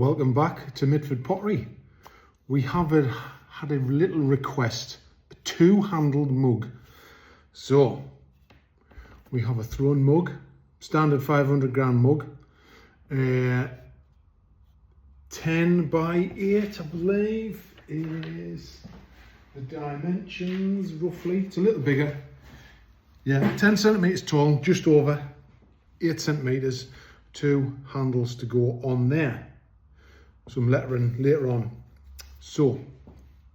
Welcome back to Mitford Pottery. We have had a little request, a two-handled mug. So, we have a throne mug, standard 500 gram mug, 10 by 8 I believe is the dimensions roughly. It's a little bigger. Yeah, 10 centimeters tall, just over 8 centimeters, two handles to go on there. Some lettering later on. So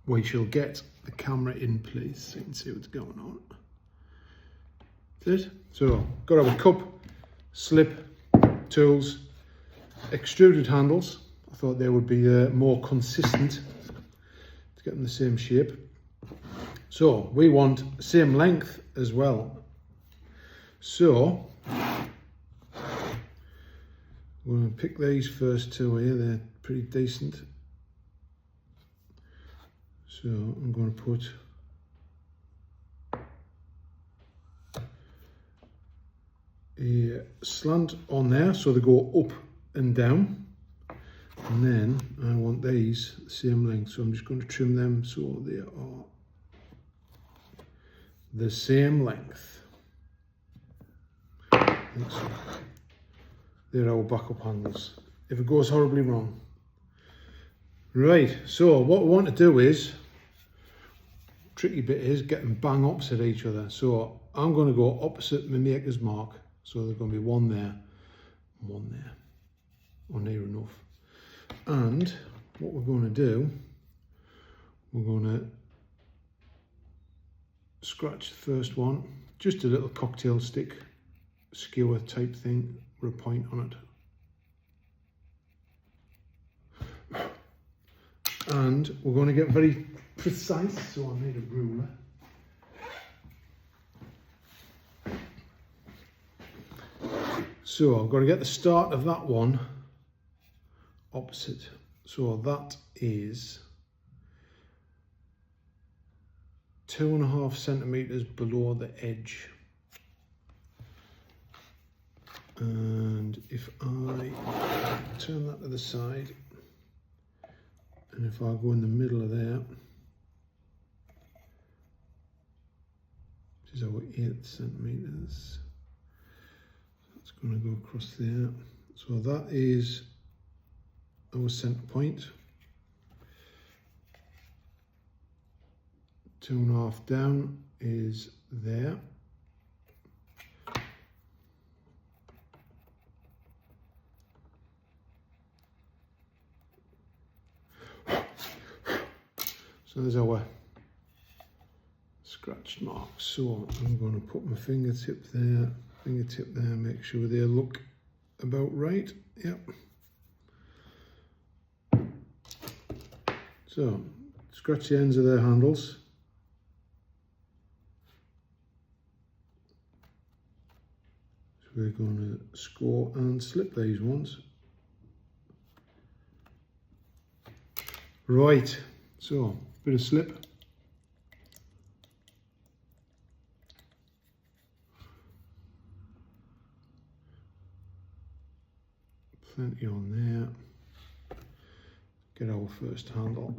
we shall get the camera in place so you can see what's going on. That's it. So got our cup, slip, tools, extruded handles. I thought they would be more consistent to get them the same shape. So we want same length as well. So we're going to pick these first two here. They're pretty decent. So I'm going to put a slant on there so they go up and down. And then I want these the same length. So I'm just going to trim them so they are the same length. They're our backup handles if it goes horribly wrong. Right, so what we want to do is, tricky bit is get them bang opposite each other. So I'm going to go opposite my maker's mark. So there's going to be one there and one there, or near enough. And what we're going to do, we're going to scratch the first one, just a little cocktail stick, skewer type thing with a point on it. And we're going to get very precise, so I made a ruler. So I've got to get the start of that one opposite. So that is 2.5 centimeters below the edge. And if I turn that to the side, and if I go in the middle of there, which is our 8 centimeters, that's going to go across there. So that is our center point. 2.5 down is there. So there's our scratched marks. So I'm going to put my fingertip there, make sure they look about right. Yep. So scratch the ends of their handles. So we're going to score and slip these ones. Right, so bit of slip. Plenty on there. Get our first handle.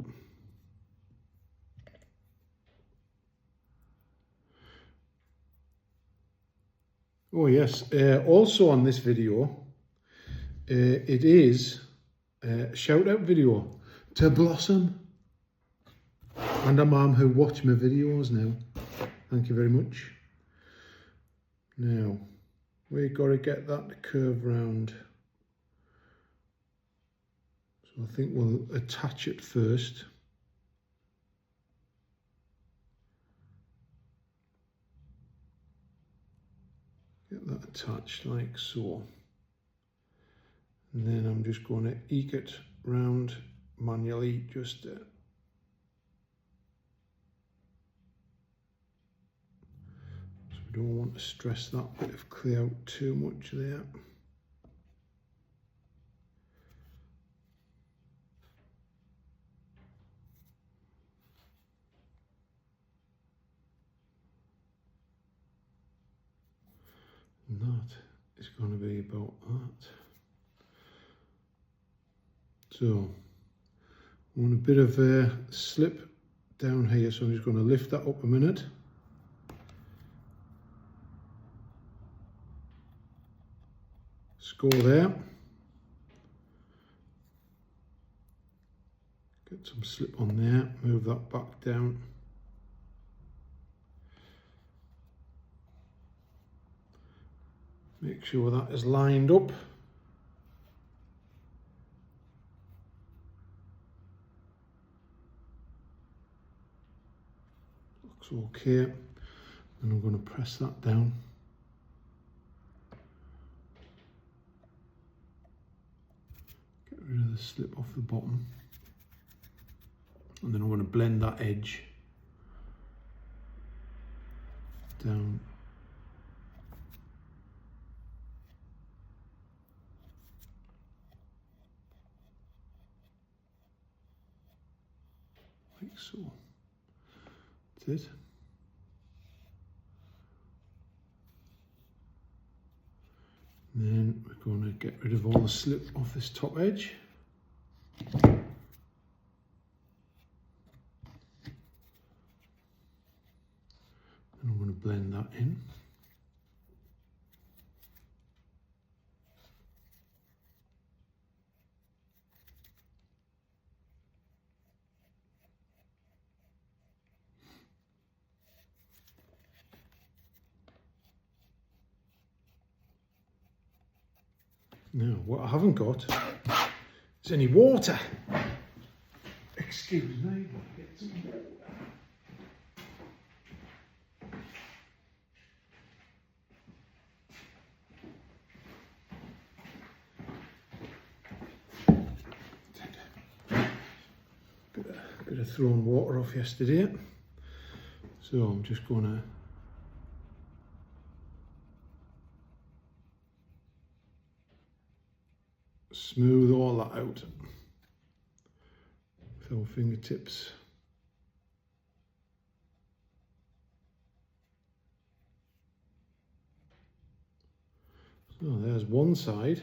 Oh yes, also on this video, it is a shout out video to Blossom and a mum who watch my videos now. Thank you very much. Now, we've got to get that to curve round. So I think we'll attach it first. Get that attached like so. And then I'm just going to eke it round manually, just so we don't want to stress that bit of clay out too much there. And that is going to be about that. So I want a bit of a slip down here, so I'm just going to lift that up a minute. Score there. Get some slip on there, move that back down. Make sure that is lined up. Looks okay. And I'm going to press that down. Get rid of the slip off the bottom. And then I'm going to blend that edge down. Like so. That's it. And then we're going to get rid of all the slip off this top edge. And I'm going to blend that in. Now, what I haven't got is any water. Excuse me, I'll get some water. Bit of thrown water off yesterday, so I'm just going to smooth all that out with our fingertips. So there's one side.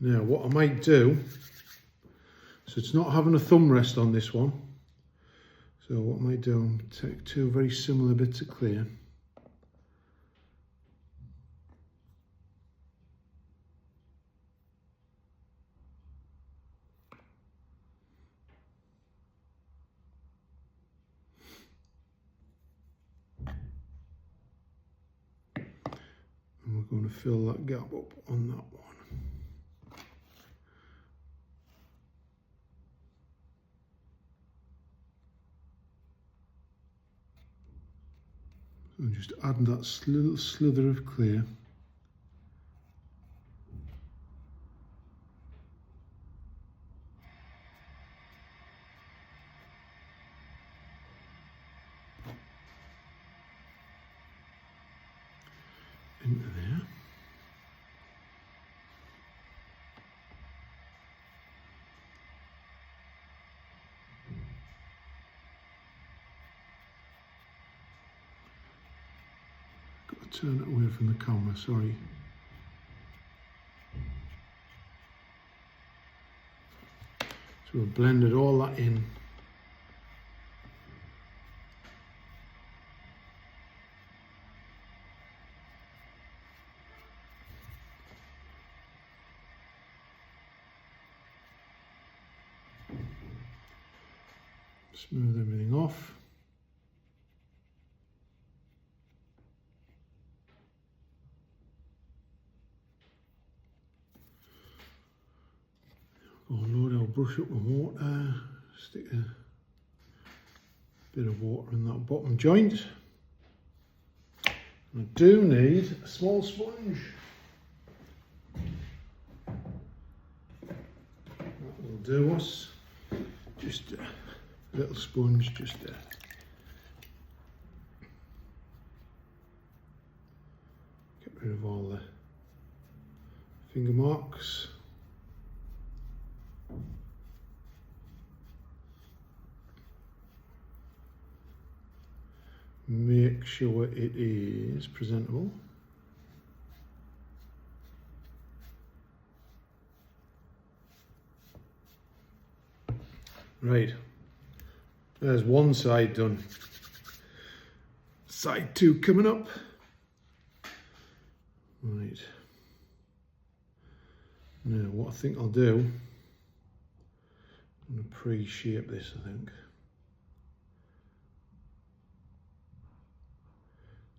Now what I might do, so it's not having a thumb rest on this one, so what I might do, take two very similar bits of clear. And we're going to fill that gap up on that one. And just add that little slither of clear. Into there. Turn it away from the camera, sorry. So we've blended all that in. Smooth everything off. I'll brush up with water, stick a bit of water in that bottom joint. I do need a small sponge. That will do us. Just a little sponge, just get rid of all the finger marks. Make sure it is presentable. Right, there's one side done. Side 2 coming up. Right. Now what I think I'll do, I'm going to pre-shape this, I think.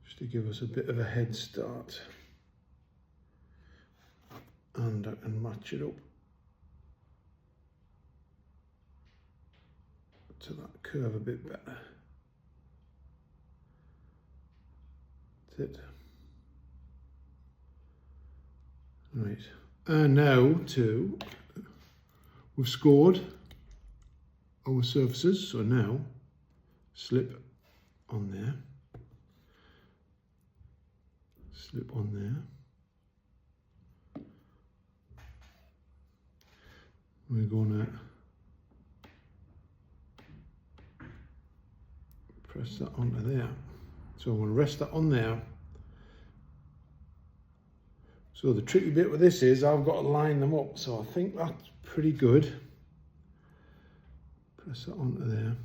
Just to give us a bit of a head start. And I can match it up to that curve a bit better. That's it. Right, and now we've scored our surfaces, so now slip on there, slip on there. We're going to press that onto there. So I'm going to rest that on there. So the tricky bit with this is I've got to line them up. So I think that's pretty good. Press that onto there.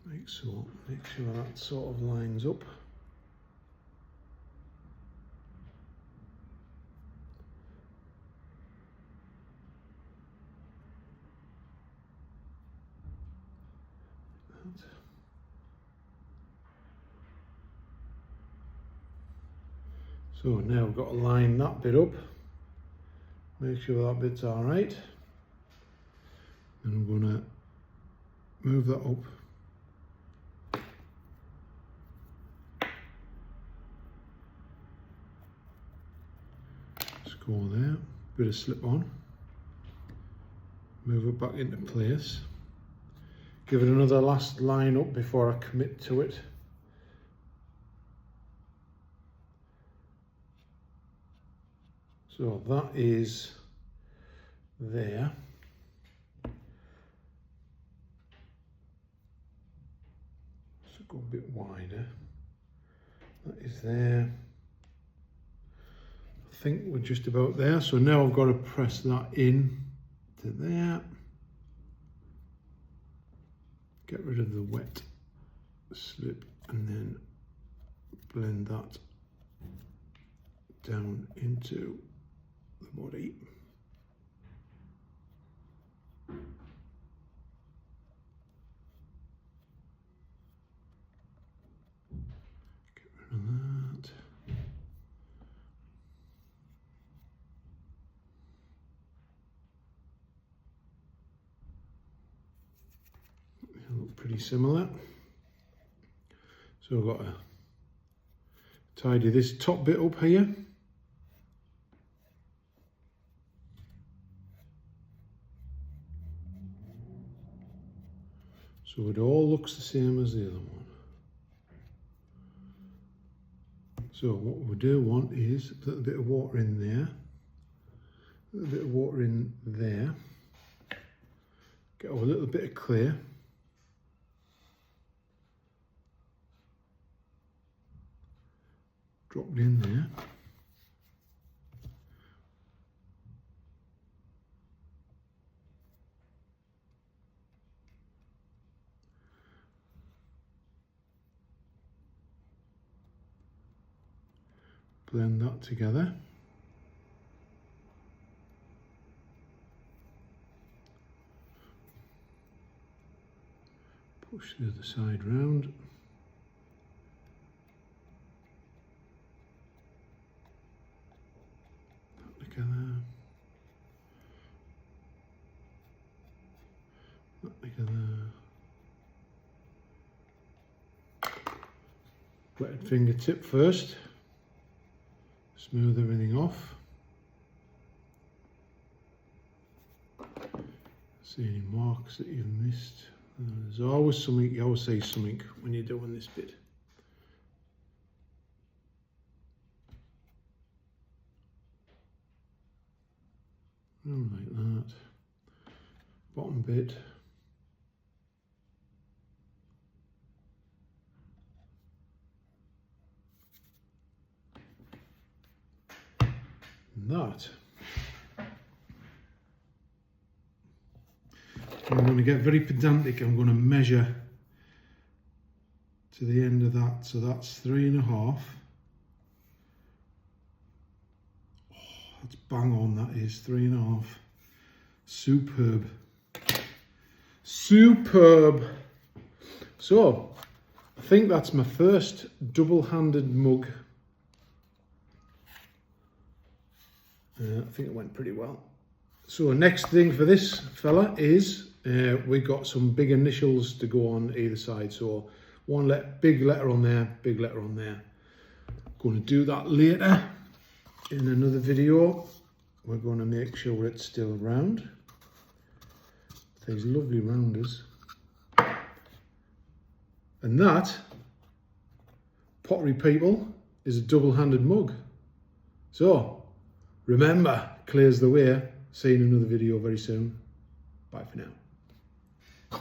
Make sure that sort of lines up. So now we've got to line that bit up, make sure that bit's all right, and I'm going to move that up. Score there, bit of slip on, move it back into place, give it another last line up before I commit to it. So that is there. So go a bit wider. That is there. I think we're just about there. So now I've got to press that in to there. Get rid of the wet slip and then blend that down into the body. Get rid of that. They look pretty similar. So I've got to tidy this top bit up here. So it all looks the same as the other one. So what we do want is a little bit of water in there, a little bit of water in there, get a little bit of clear. Drop it in there. Blend that together. Push the other side round. That together. That together. Wetted fingertip first. Smooth everything off. See any marks that you've missed? There's always something, you always say something when you're doing this bit. Like that. Bottom bit. And that I'm going to get very pedantic. I'm going to measure to the end of that. So that's 3.5. Oh, that's bang on, that is 3.5. Superb. Superb. So, I think that's my first double-handed mug. I think it went pretty well. So next thing for this fella is we got some big initials to go on either side. So big letter on there, big letter on there. Going to do that later in another video. We're going to make sure it's still round. These lovely rounders. And that, Pottery people, is a double-handed mug. So remember, clears the way. See you in another video very soon. Bye for now.